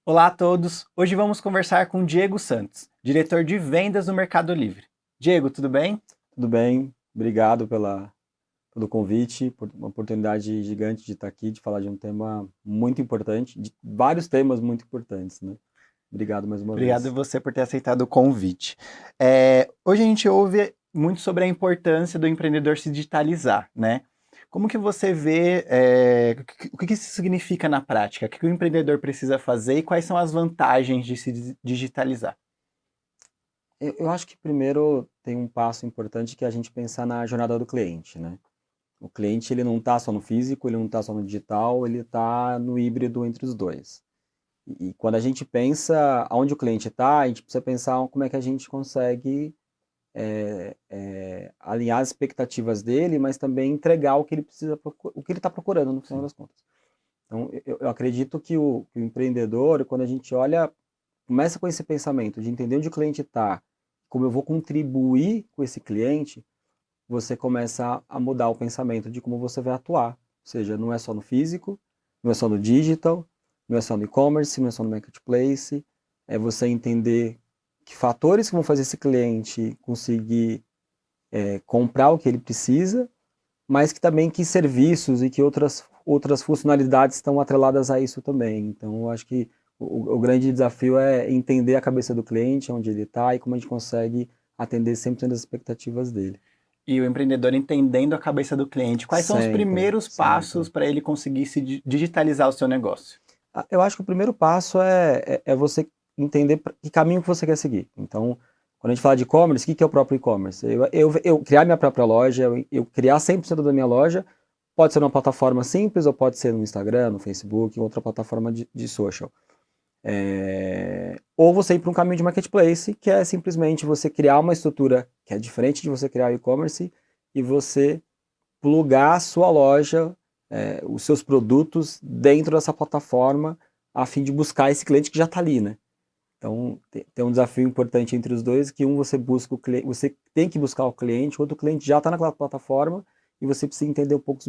Olá a todos! Hoje vamos conversar com Diego Santos, diretor de vendas no Mercado Livre. Diego, tudo bem? Tudo bem, obrigado pelo convite, por uma oportunidade gigante de estar aqui, de falar de um tema muito importante, de vários temas muito importantes, né? Obrigado mais uma Obrigado a vez. você por ter aceitado o convite. Hoje a gente ouve muito sobre a importância do empreendedor se digitalizar, né? Como que você vê, o que isso significa na prática? O que o empreendedor precisa fazer e quais são as vantagens de se digitalizar? Eu acho que primeiro tem um passo importante que é a gente pensar na jornada do cliente, né? O cliente ele não está só no físico, ele não está só no digital, ele está no híbrido entre os dois. E quando a gente pensa onde o cliente está, a gente precisa pensar como é que a gente consegue alinhar as expectativas dele, mas também entregar o que ele precisa, o que ele está procurando no final Sim. das contas. Então, eu acredito que o empreendedor, quando a gente olha, começa com esse pensamento de entender onde o cliente está, como eu vou contribuir com esse cliente, você começa a mudar o pensamento de como você vai atuar. Ou seja, não é só no físico, não é só no digital, não é só no e-commerce, não é só no marketplace, é você entender que fatores que vão fazer esse cliente conseguir comprar o que ele precisa, mas que também que serviços e que outras funcionalidades estão atreladas a isso também. Então, eu acho que o grande desafio é entender a cabeça do cliente, onde ele está e como a gente consegue atender 100% das expectativas dele. E o empreendedor entendendo a cabeça do cliente, quais são os Sempre, primeiros passos sempre. para ele conseguir se digitalizar o seu negócio? Eu acho que o primeiro passo é você entender que caminho que você quer seguir. Então, quando a gente fala de e-commerce, o que é o próprio e-commerce? Eu criar minha própria loja, eu criar 100% da minha loja, pode ser numa plataforma simples ou pode ser no Instagram, no Facebook, em outra plataforma de social. Ou você ir para um caminho de marketplace, que é simplesmente você criar uma estrutura que é diferente de você criar o e-commerce e você plugar a sua loja, os seus produtos dentro dessa plataforma a fim de buscar esse cliente que já está ali, né? Então, tem um desafio importante entre os dois, que você busca o cliente, você tem que buscar o cliente, o outro cliente já está naquela plataforma e você precisa entender um pouco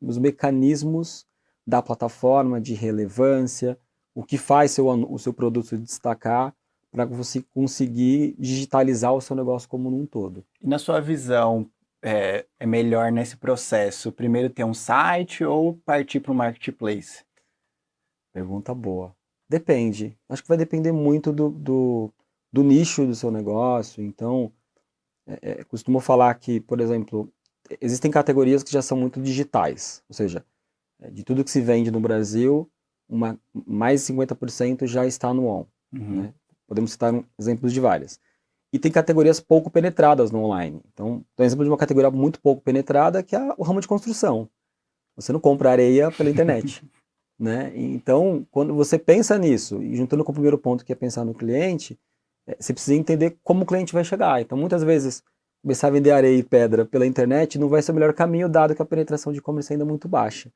os mecanismos da plataforma, de relevância, o que faz o seu produto se destacar para você conseguir digitalizar o seu negócio como um todo. E na sua visão, é melhor nesse processo primeiro ter um site ou partir para o marketplace? Pergunta boa. Depende. Acho que vai depender muito do nicho do seu negócio. Então, costumo falar que, por exemplo, existem categorias que já são muito digitais. Ou seja, de tudo que se vende no Brasil, mais de 50% já está no on. Uhum. Né? Podemos citar exemplos de várias. E tem categorias pouco penetradas no online. Então, um exemplo de uma categoria muito pouco penetrada que é o ramo de construção. Você não compra areia pela internet. Né? Então, quando você pensa nisso, e juntando com o primeiro ponto que é pensar no cliente, você precisa entender como o cliente vai chegar. Então, muitas vezes, começar a vender areia e pedra pela internet não vai ser o melhor caminho, dado que a penetração de e-commerce ainda é muito baixa.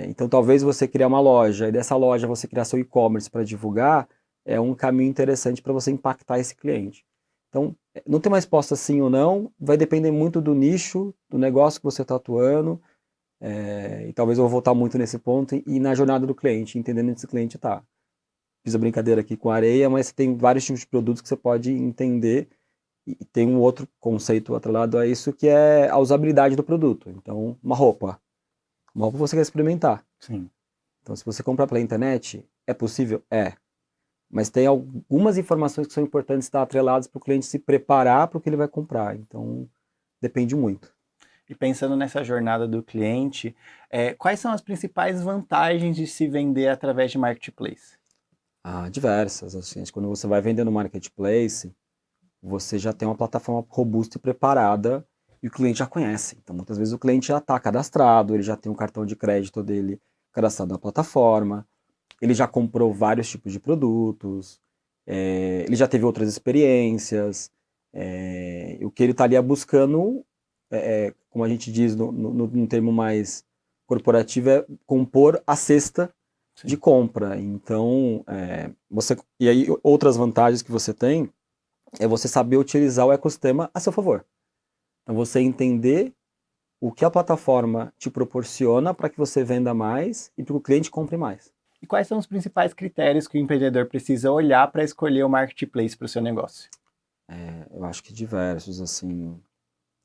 Então, talvez você criar uma loja, e dessa loja você criar seu e-commerce para divulgar, é um caminho interessante para você impactar esse cliente. Então, não tem uma resposta sim ou não, vai depender muito do nicho, do negócio que você está atuando, e talvez eu vou voltar muito nesse ponto e na jornada do cliente, entendendo onde esse cliente está. Fiz a brincadeira aqui com areia, mas tem vários tipos de produtos que você pode entender e tem um outro conceito atrelado a isso que é a usabilidade do produto. Então, uma roupa você quer experimentar. Sim. Então, se você comprar pela internet, é possível? É. Mas tem algumas informações que são importantes estar atreladas para o cliente se preparar para o que ele vai comprar. Então, depende muito. E pensando nessa jornada do cliente, quais são as principais vantagens de se vender através de marketplace? Há diversas. Assim, quando você vai vender no marketplace, você já tem uma plataforma robusta e preparada e o cliente já conhece. Então, muitas vezes o cliente já está cadastrado, ele já tem o cartão de crédito dele cadastrado na plataforma, ele já comprou vários tipos de produtos, ele já teve outras experiências, o que ele está ali buscando, como a gente diz num termo mais corporativo, é compor a cesta de Sim. compra. Então, e aí outras vantagens que você tem é você saber utilizar o ecossistema a seu favor. Então, você entender o que a plataforma te proporciona para que você venda mais e para que o cliente compre mais. E quais são os principais critérios que o empreendedor precisa olhar para escolher o marketplace para o seu negócio? Eu acho que diversos, assim,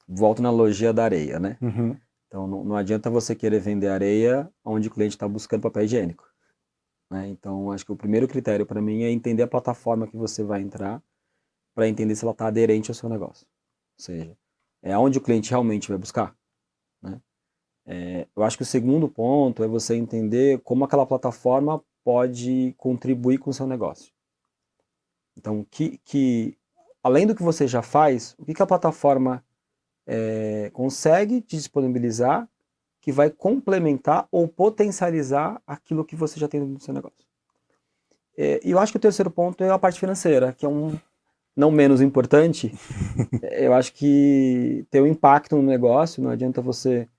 volto na analogia da areia, né? Uhum. Então não adianta você querer vender areia onde o cliente está buscando papel higiênico, né? Então acho que o primeiro critério para mim é entender a plataforma que você vai entrar para entender se ela está aderente ao seu negócio. Ou seja, é onde o cliente realmente vai buscar, né? Eu acho que o segundo ponto é você entender como aquela plataforma pode contribuir com o seu negócio. Então, além do que você já faz, o que a plataforma consegue te disponibilizar que vai complementar ou potencializar aquilo que você já tem no seu negócio. E eu acho que o terceiro ponto é a parte financeira, que é não menos importante. Eu acho que tem um impacto no negócio, não adianta você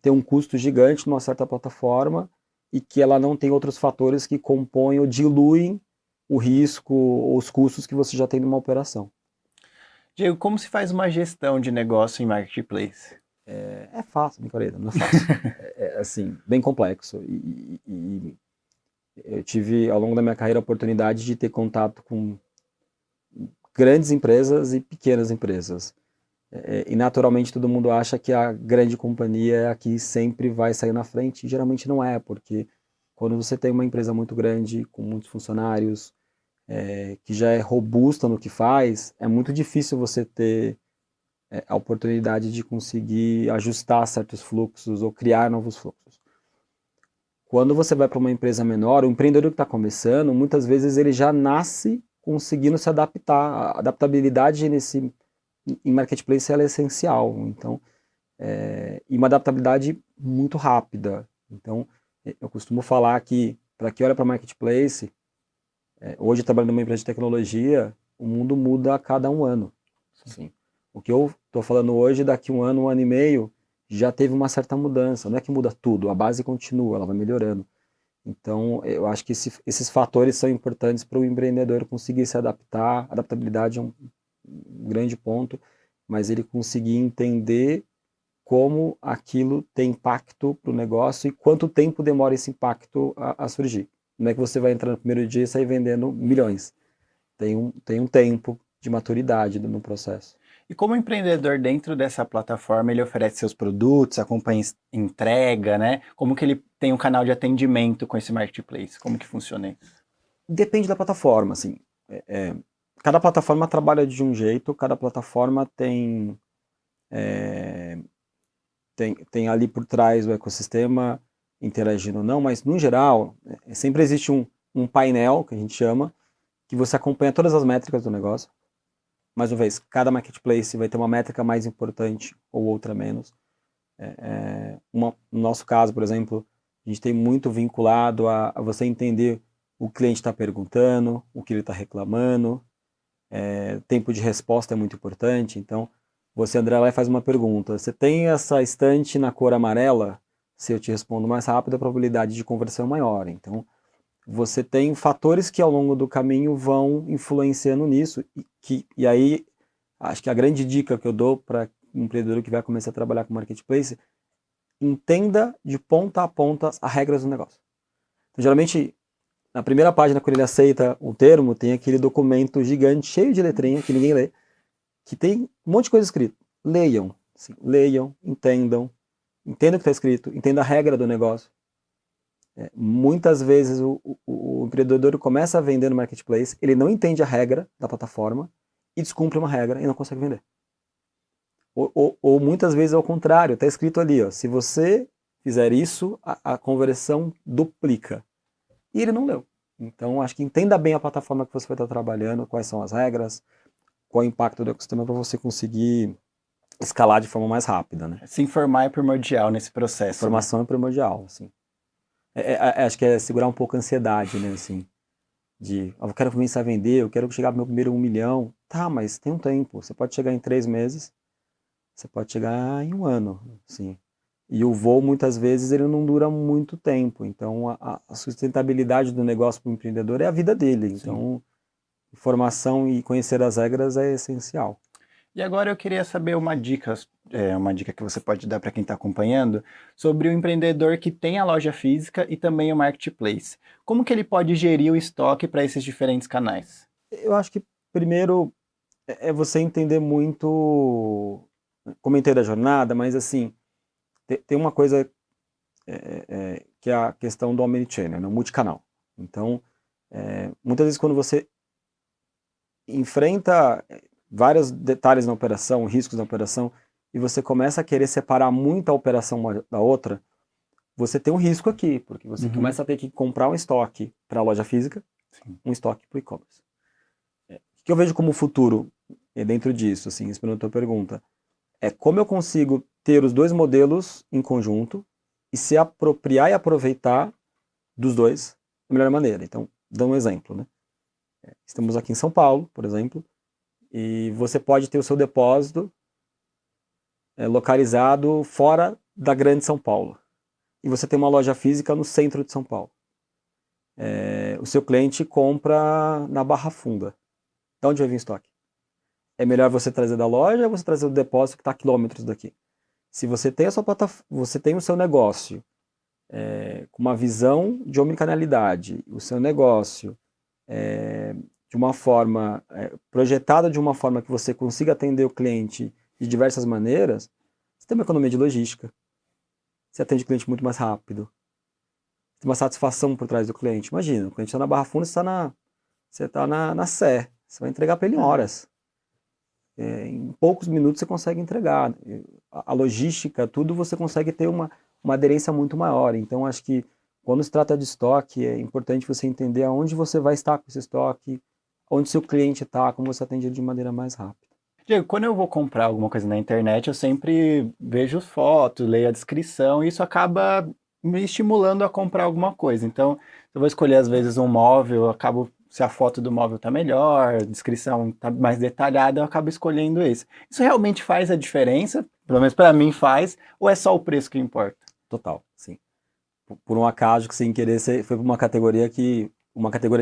ter um custo gigante numa certa plataforma e que ela não tem outros fatores que compõem ou diluem o risco ou os custos que você já tem numa operação. Diego, como se faz uma gestão de negócio em marketplace? É fácil, brincadeira, não é fácil. Assim, bem complexo. E eu tive, ao longo da minha carreira, a oportunidade de ter contato com grandes empresas e pequenas empresas. E naturalmente todo mundo acha que a grande companhia é a que sempre vai sair na frente, e geralmente não é, porque quando você tem uma empresa muito grande, com muitos funcionários, que já é robusta no que faz, é muito difícil você ter a oportunidade de conseguir ajustar certos fluxos ou criar novos fluxos. Quando você vai para uma empresa menor, o empreendedor que está começando, muitas vezes ele já nasce conseguindo se adaptar. A adaptabilidade em marketplace ela é essencial. Então, e uma adaptabilidade muito rápida. Então, eu costumo falar que, para quem olha para marketplace, hoje trabalhando numa empresa de tecnologia, o mundo muda a cada um ano. Assim, o que eu estou falando hoje, daqui um ano e meio, já teve uma certa mudança. Não é que muda tudo, a base continua, ela vai melhorando. Então, eu acho que esses fatores são importantes para o empreendedor conseguir se adaptar. A adaptabilidade é um grande ponto, mas ele conseguir entender como aquilo tem impacto para o negócio e quanto tempo demora esse impacto a surgir. Não é que você vai entrar no primeiro dia e sair vendendo milhões. Tem um tempo de maturidade no processo. E como empreendedor dentro dessa plataforma, ele oferece seus produtos, acompanha entrega, né? Como que ele tem um canal de atendimento com esse marketplace? Como que funciona isso? Depende da plataforma, assim. Cada plataforma trabalha de um jeito, cada plataforma tem ali por trás o ecossistema interagindo ou não, mas no geral, sempre existe um painel, que a gente chama, que você acompanha todas as métricas do negócio. Mais uma vez, cada marketplace vai ter uma métrica mais importante ou outra menos. No nosso caso, por exemplo, a gente tem muito vinculado a você entender o que o cliente está perguntando, o que ele está reclamando, tempo de resposta é muito importante. Então, você, André, lá faz uma pergunta. Você tem essa estante na cor amarela? Se eu te respondo mais rápido, a probabilidade de conversão é maior. Então, você tem fatores que ao longo do caminho vão influenciando nisso. E aí, acho que a grande dica que eu dou para um empreendedor que vai começar a trabalhar com marketplace, entenda de ponta a ponta as regras do negócio. Então, geralmente, na primeira página, quando ele aceita o termo, tem aquele documento gigante, cheio de letrinha, que ninguém lê, que tem um monte de coisa escrito. Leiam, assim, leiam, entendam o que está escrito, entenda a regra do negócio. Muitas vezes o empreendedor começa a vender no marketplace, ele não entende a regra da plataforma e descumpre uma regra e não consegue vender. Ou muitas vezes é o contrário, está escrito ali, ó, se você fizer isso, a conversão duplica. E ele não leu. Então, acho que entenda bem a plataforma que você vai estar trabalhando, quais são as regras, qual é o impacto do ecossistema para você conseguir escalar de forma mais rápida, né? Se informar é primordial nesse processo, né? Informação é primordial, assim. Acho que é segurar um pouco a ansiedade, né, assim, eu quero começar a vender, eu quero chegar ao meu primeiro 1 milhão. Tá, mas tem um tempo, você pode chegar em 3 meses, você pode chegar em um ano, assim. E o voo, muitas vezes, ele não dura muito tempo. Então, a sustentabilidade do negócio para o empreendedor é a vida dele. Então, informação e conhecer as regras é essencial. E agora eu queria saber uma dica que você pode dar para quem está acompanhando, sobre o empreendedor que tem a loja física e também o marketplace. Como que ele pode gerir o estoque para esses diferentes canais? Eu acho que primeiro é você entender muito, comentei da jornada, mas assim, tem uma coisa que é a questão do omnichannel, né, o multicanal. Então, muitas vezes quando você enfrenta vários detalhes na operação, riscos na operação, e você começa a querer separar muito a operação uma da outra, você tem um risco aqui, porque você Uhum, começa a ter que comprar um estoque para a loja física, sim. um estoque para o e-commerce. O que eu vejo como futuro dentro disso, assim, respondendo a tua pergunta, é como eu consigo ter os dois modelos em conjunto e se apropriar e aproveitar dos dois da melhor maneira. Então, dá um exemplo, né? Estamos aqui em São Paulo, por exemplo, e você pode ter o seu depósito localizado fora da grande São Paulo. E você tem uma loja física no centro de São Paulo. O seu cliente compra na Barra Funda. De onde vai vir o estoque? É melhor você trazer da loja ou você trazer do depósito que está a quilômetros daqui? Se você tem a sua plataforma, você tem o seu negócio com uma visão de omnicanalidade, o seu negócio de uma forma projetada de uma forma que você consiga atender o cliente de diversas maneiras, você tem uma economia de logística, você atende o cliente muito mais rápido, tem uma satisfação por trás do cliente. Imagina, o cliente está na Barra Funda, você está na Sé, você vai entregar para ele em É, horas. Em poucos minutos você consegue entregar. A logística, tudo você consegue ter uma aderência muito maior. Então, acho que quando se trata de estoque, é importante você entender aonde você vai estar com esse estoque, onde seu cliente está, como você atende ele de maneira mais rápida. Diego, quando eu vou comprar alguma coisa na internet, eu sempre vejo fotos, leio a descrição, e isso acaba me estimulando a comprar alguma coisa. Então, eu vou escolher às vezes um móvel, eu acabo, se a foto do móvel tá melhor, a descrição tá mais detalhada, eu acabo escolhendo esse. Isso realmente faz a diferença? Pelo menos para mim faz, ou é só o preço que importa? Total, sim. Por um acaso que sem querer você foi para uma categoria que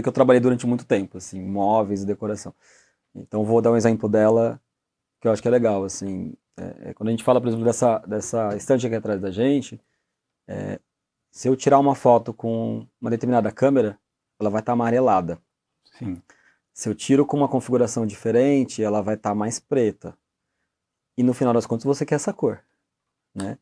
eu trabalhei durante muito tempo, assim, móveis e decoração. Então vou dar um exemplo dela que eu acho que é legal, assim, quando a gente fala, por exemplo, dessa estante aqui atrás da gente, se eu tirar uma foto com uma determinada câmera, ela vai estar amarelada. Sim. Se eu tiro com uma configuração diferente, ela vai estar mais preta. E no final das contas você quer essa cor, né?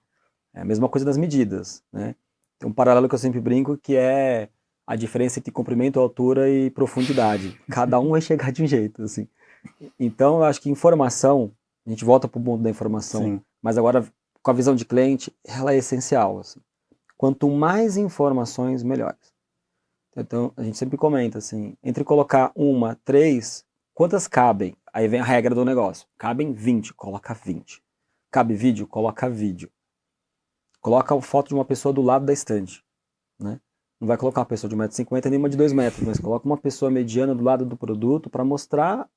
É a mesma coisa das medidas, né? Tem um paralelo que eu sempre brinco que é a diferença entre comprimento, altura e profundidade. Cada um vai chegar de um jeito, assim. Então eu acho que informação, a gente volta para o mundo da informação, Sim. mas agora com a visão de cliente, ela é essencial, assim. Quanto mais informações, melhores. Então, a gente sempre comenta assim, entre colocar uma, três, quantas cabem? Aí vem a regra do negócio. Cabem 20, coloca 20. Cabe vídeo? Coloca vídeo. Coloca a foto de uma pessoa do lado da estante, né? Não vai colocar uma pessoa de 1,50 m nem uma de 2 metros, mas coloca uma pessoa mediana do lado do produto para mostrar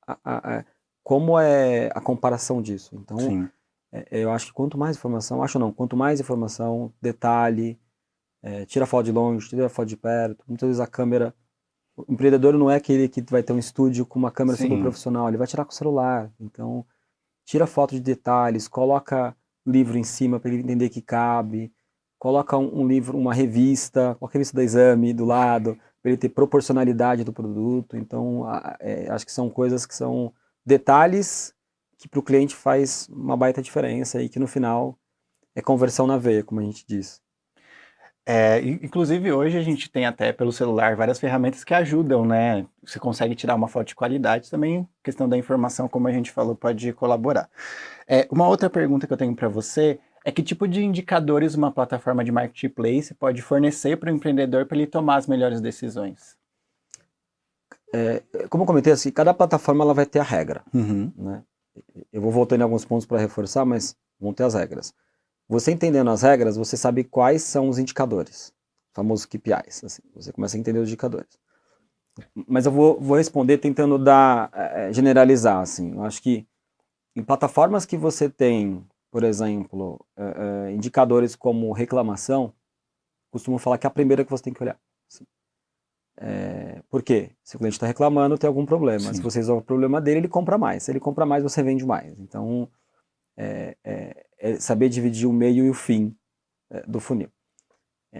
como é a comparação disso. Então, Sim. eu acho que quanto mais informação, acho não, quanto mais informação, detalhe, tira foto de longe, tira foto de perto. Muitas vezes a câmera. O empreendedor não é aquele que vai ter um estúdio com uma câmera super Sim. profissional, ele vai tirar com o celular. Então, tira foto de detalhes, coloca livro em cima para ele entender que cabe, coloca um livro, uma revista, com a revista da Exame do lado, para ele ter proporcionalidade do produto. Então, acho que são coisas que são detalhes que para o cliente faz uma baita diferença e que no final é conversão na veia, como a gente diz. Inclusive hoje a gente tem até pelo celular várias ferramentas que ajudam, né? Você consegue tirar uma foto de qualidade também, questão da informação, como a gente falou, pode colaborar. Uma outra pergunta que eu tenho para você é que tipo de indicadores uma plataforma de marketplace pode fornecer para o empreendedor para ele tomar as melhores decisões? Como eu comentei, assim, cada plataforma ela vai ter a regra, Uhum, né? Eu vou voltando em alguns pontos para reforçar, mas vão ter as regras. Você entendendo as regras, você sabe quais são os indicadores, famosos KPIs. Assim, você começa a entender os indicadores. Mas eu vou responder tentando generalizar. Assim, eu acho que em plataformas que você tem, por exemplo, indicadores como reclamação, costumo falar que é a primeira que você tem que olhar. Assim. Por quê? Se o cliente está reclamando, tem algum problema. Sim. Se você resolve o problema dele, ele compra mais. Se ele compra mais, você vende mais. Então, é saber dividir o meio e o fim do funil.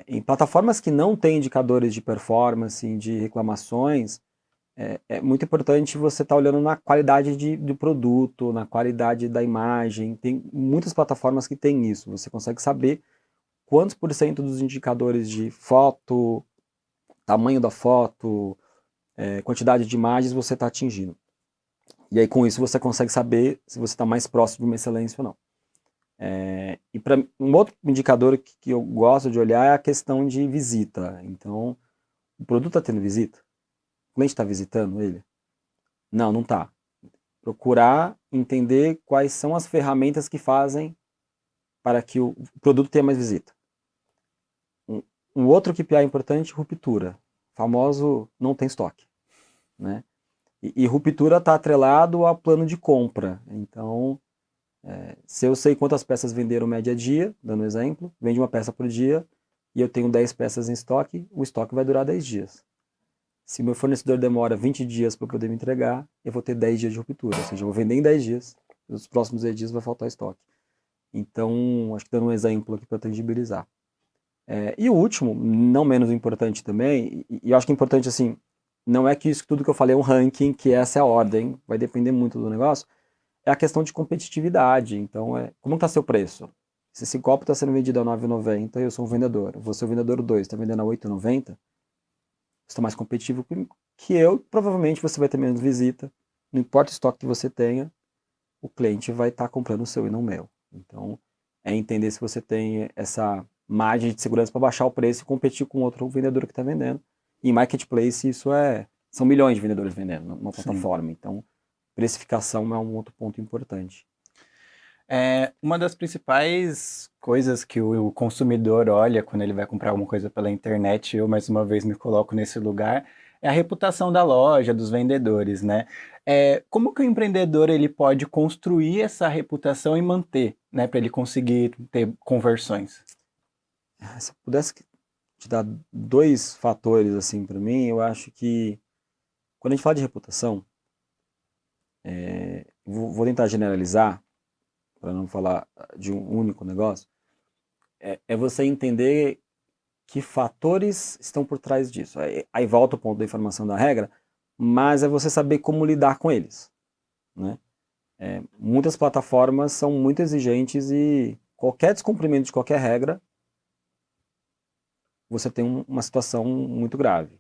Em plataformas que não têm indicadores de performance, de reclamações, é muito importante você estar olhando na qualidade do produto, na qualidade da imagem. Tem muitas plataformas que têm isso. Você consegue saber quantos por cento dos indicadores de foto, tamanho da foto, quantidade de imagens você está atingindo. E aí com isso você consegue saber se você está mais próximo de uma excelência ou não. E para um outro indicador que eu gosto de olhar é a questão de visita. Então, o produto está tendo visita? O cliente está visitando ele? Não, não está. Procurar entender quais são as ferramentas que fazem para que o produto tenha mais visita. Um outro KPI importante, ruptura. Famoso não tem estoque, né? E ruptura está atrelado ao plano de compra. Então, se eu sei quantas peças venderam média dia, dando um exemplo, vende uma peça por dia, e eu tenho 10 peças em estoque, o estoque vai durar 10 dias. Se meu fornecedor demora 20 dias para poder me entregar, eu vou ter 10 dias de ruptura, ou seja, eu vou vender em 10 dias, nos próximos 10 dias vai faltar estoque. Então, acho que dando um exemplo aqui para tangibilizar. E o último, não menos importante também, e eu acho que é importante assim, não é que isso tudo que eu falei é um ranking, que essa é a ordem, vai depender muito do negócio, é a questão de competitividade. Então, como está seu preço? Se esse copo está sendo vendido a R$ 9,90 e eu sou um vendedor, você é o vendedor 2, está vendendo a R$ 8,90, você está mais competitivo que eu, provavelmente você vai ter menos visita, não importa o estoque que você tenha, o cliente vai estar comprando o seu e não o meu. Então, é entender se você tem essa margem de segurança para baixar o preço e competir com outro vendedor que está vendendo. E em marketplace isso são milhões de vendedores vendendo numa plataforma. Então, precificação é um outro ponto importante. Uma das principais coisas que o consumidor olha quando ele vai comprar alguma coisa pela internet, eu mais uma vez me coloco nesse lugar, é a reputação da loja, dos vendedores, né? Como que o empreendedor ele pode construir essa reputação e manter, né, para ele conseguir ter conversões? Se eu pudesse te dar 2 fatores assim para mim, eu acho que quando a gente fala de reputação, vou tentar generalizar, para não falar de um único negócio, é você entender que fatores estão por trás disso. Aí volta o ponto da informação da regra, mas é você saber como lidar com eles, né? Muitas plataformas são muito exigentes e qualquer descumprimento de qualquer regra, você tem uma situação muito grave.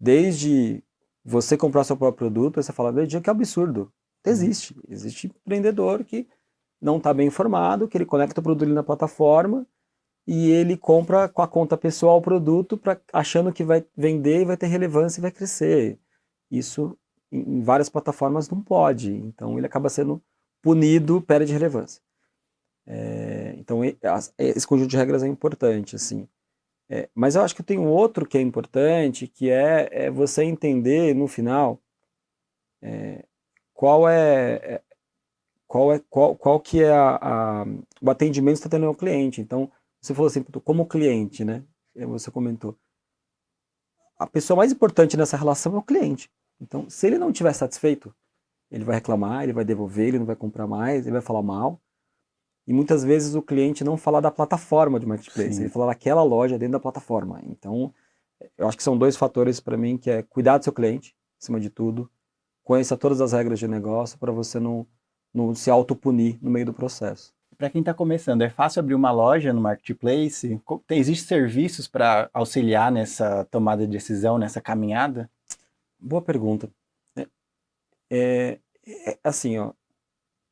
Desde você comprar seu próprio produto, aí você fala, veja que absurdo. Existe empreendedor que não está bem informado, que ele conecta o produto ali na plataforma e ele compra com a conta pessoal o produto achando que vai vender e vai ter relevância e vai crescer. Isso em várias plataformas não pode, então ele acaba sendo punido, perde relevância. Então esse conjunto de regras é importante, assim. Mas eu acho que tem um outro que é importante, que é você entender no final qual que é o atendimento que você está tendo ao cliente. Então, você falou assim, como cliente, né? Você comentou. A pessoa mais importante nessa relação é o cliente. Então, se ele não estiver satisfeito, ele vai reclamar, ele vai devolver, ele não vai comprar mais, ele vai falar mal. E muitas vezes o cliente não fala da plataforma de marketplace, ele Sim. fala daquela loja dentro da plataforma. Então, eu acho que são 2 fatores para mim, que é cuidar do seu cliente, acima de tudo, conheça todas as regras de negócio para você não se autopunir no meio do processo. Para quem está começando, é fácil abrir uma loja no marketplace? Existem serviços para auxiliar nessa tomada de decisão, nessa caminhada? Boa pergunta. Assim, ó,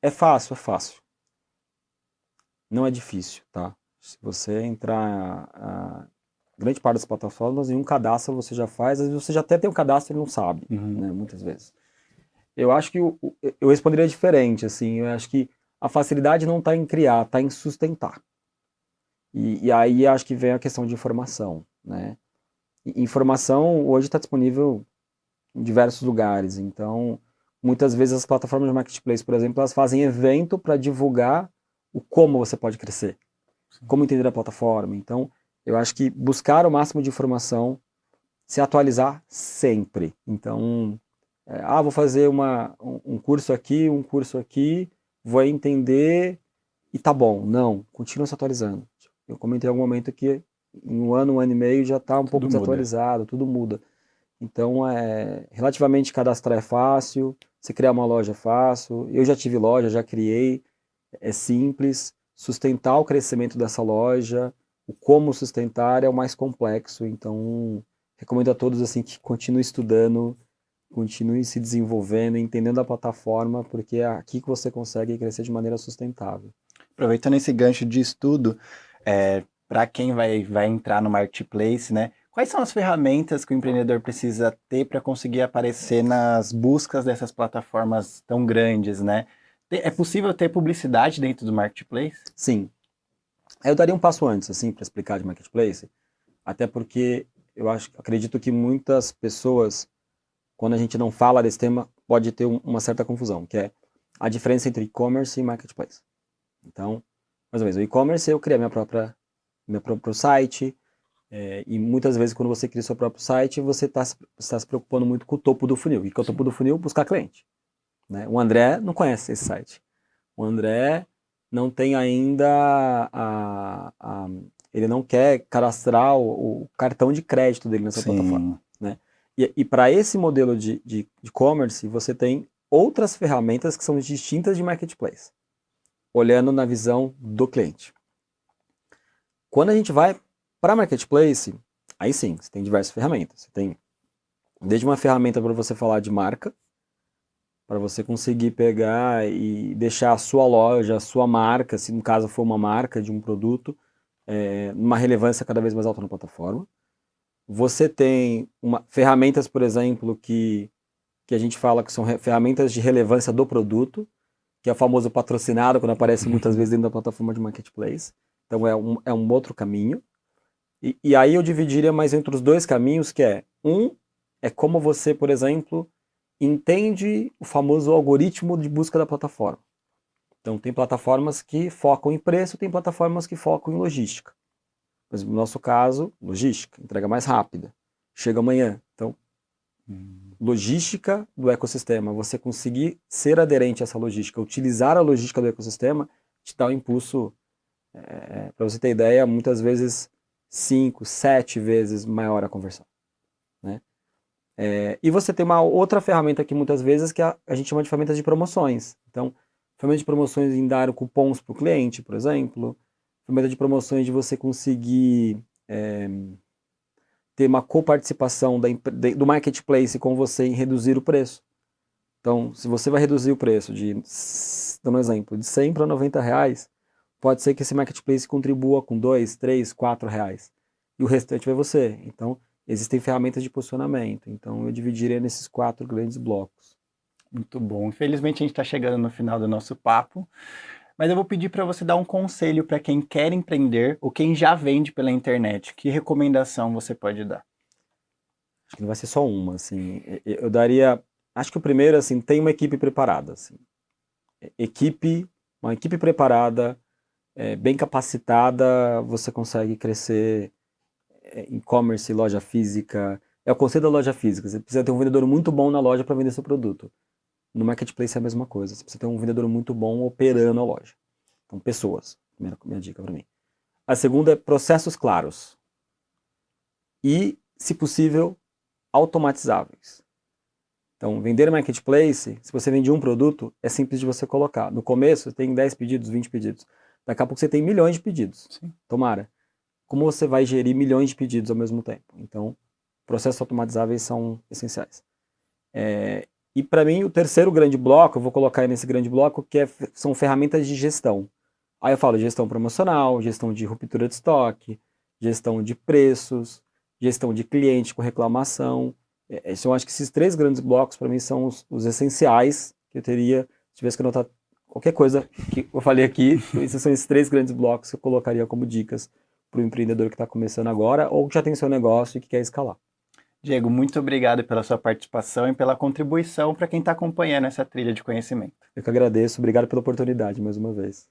é fácil, é fácil. Não é difícil, tá? Se você entrar grande parte das plataformas, em um cadastro você já faz, às vezes você já até tem um cadastro e não sabe, né, muitas vezes. Eu acho que eu responderia diferente, assim, eu acho que a facilidade não está em criar, está em sustentar. E aí acho que vem a questão de informação, né? Informação hoje está disponível em diversos lugares, então muitas vezes as plataformas de marketplace, por exemplo, elas fazem evento para divulgar o como você pode crescer, como entender a plataforma. Então, eu acho que buscar o máximo de informação se atualizar sempre. Então, vou fazer um curso aqui, vou entender e tá bom. Não, continua se atualizando. Eu comentei em algum momento que em um ano e meio já está um pouco Tudo muda. desatualizado, tudo muda. Então, relativamente cadastrar é fácil, se criar uma loja é fácil. Eu já tive loja, já criei, é simples. Sustentar o crescimento dessa loja, o como sustentar é o mais complexo. Então, recomendo a todos assim que continuem estudando, continuem se desenvolvendo, entendendo a plataforma, porque é aqui que você consegue crescer de maneira sustentável. Aproveitando esse gancho de estudo, para quem vai entrar no marketplace, né? Quais são as ferramentas que o empreendedor precisa ter para conseguir aparecer nas buscas dessas plataformas tão grandes, né? É possível ter publicidade dentro do marketplace? Sim, eu daria um passo antes, assim, para explicar de marketplace, até porque acredito que muitas pessoas, quando a gente não fala desse tema, pode ter uma certa confusão, que é a diferença entre e-commerce e marketplace. Então, mais ou menos, o e-commerce eu criei meu próprio site, e muitas vezes quando você cria seu próprio site, você está se preocupando muito com o topo do funil. E que é o topo do funil? Buscar cliente. Né? O André não conhece esse site. O André não tem ainda ele não quer cadastrar o cartão de crédito dele nessa plataforma. Sim. Né? E para esse modelo de e-commerce, você tem outras ferramentas que são distintas de marketplace, olhando na visão do cliente. Quando a gente vai para marketplace, aí sim, você tem diversas ferramentas. Você tem desde uma ferramenta para você falar de marca, para você conseguir pegar e deixar a sua loja, a sua marca, se no caso for uma marca de um produto, uma relevância cada vez mais alta na plataforma. Você tem ferramentas, por exemplo, que a gente fala que são ferramentas de relevância do produto, que é o famoso patrocinado, quando aparece muitas vezes dentro da plataforma de marketplace. Então é um outro caminho. E aí eu dividiria mais entre os dois caminhos, que é como você, por exemplo, entende o famoso algoritmo de busca da plataforma. Então tem plataformas que focam em preço, tem plataformas que focam em logística. Mas no nosso caso, logística, entrega mais rápida, chega amanhã. Então, logística do ecossistema, você conseguir ser aderente a essa logística, utilizar a logística do ecossistema, te dá um impulso, para você ter ideia, muitas vezes 5, 7 vezes maior a conversão. Né? E você tem uma outra ferramenta aqui muitas vezes que a gente chama de ferramentas de promoções. Então, ferramenta de promoções em dar cupons para o cliente, por exemplo, ferramenta de promoções de você conseguir ter uma coparticipação do marketplace com você em reduzir o preço. Então, se você vai reduzir o preço dando um exemplo, de 100 para 90 reais, pode ser que esse marketplace contribua com 2, 3, 4 reais. E o restante vai você. Então, existem ferramentas de posicionamento. Então, eu dividiria nesses 4 grandes blocos. Muito bom. Infelizmente, a gente está chegando no final do nosso papo, mas eu vou pedir para você dar um conselho para quem quer empreender ou quem já vende pela internet. Que recomendação você pode dar? Acho que não vai ser só uma, assim. Eu daria... Acho que o primeiro, assim, tem uma equipe preparada, assim. Uma equipe preparada, bem capacitada, você consegue crescer e-commerce, loja física. É o conceito da loja física. Você precisa ter um vendedor muito bom na loja para vender seu produto. No marketplace é a mesma coisa. Você precisa ter um vendedor muito bom operando a loja. Então, pessoas. Minha dica para mim. A segunda é processos claros. E, se possível, automatizáveis. Então, vender marketplace, se você vende um produto, é simples de você colocar. No começo, tem 10 pedidos, 20 pedidos. Daqui a pouco você tem milhões de pedidos. Sim. Tomara. Como você vai gerir milhões de pedidos ao mesmo tempo? Então, processos automatizáveis são essenciais. E para mim, o terceiro grande bloco, eu vou colocar aí nesse grande bloco, são ferramentas de gestão. Aí eu falo gestão promocional, gestão de ruptura de estoque, gestão de preços, gestão de cliente com reclamação. Eu acho que esses 3 grandes blocos, para mim, são os essenciais que eu teria, se tivesse que anotar qualquer coisa que eu falei aqui, esses são esses 3 grandes blocos que eu colocaria como dicas para o empreendedor que está começando agora ou que já tem seu negócio e que quer escalar. Diego, muito obrigado pela sua participação e pela contribuição para quem está acompanhando essa trilha de conhecimento. Eu que agradeço, obrigado pela oportunidade mais uma vez.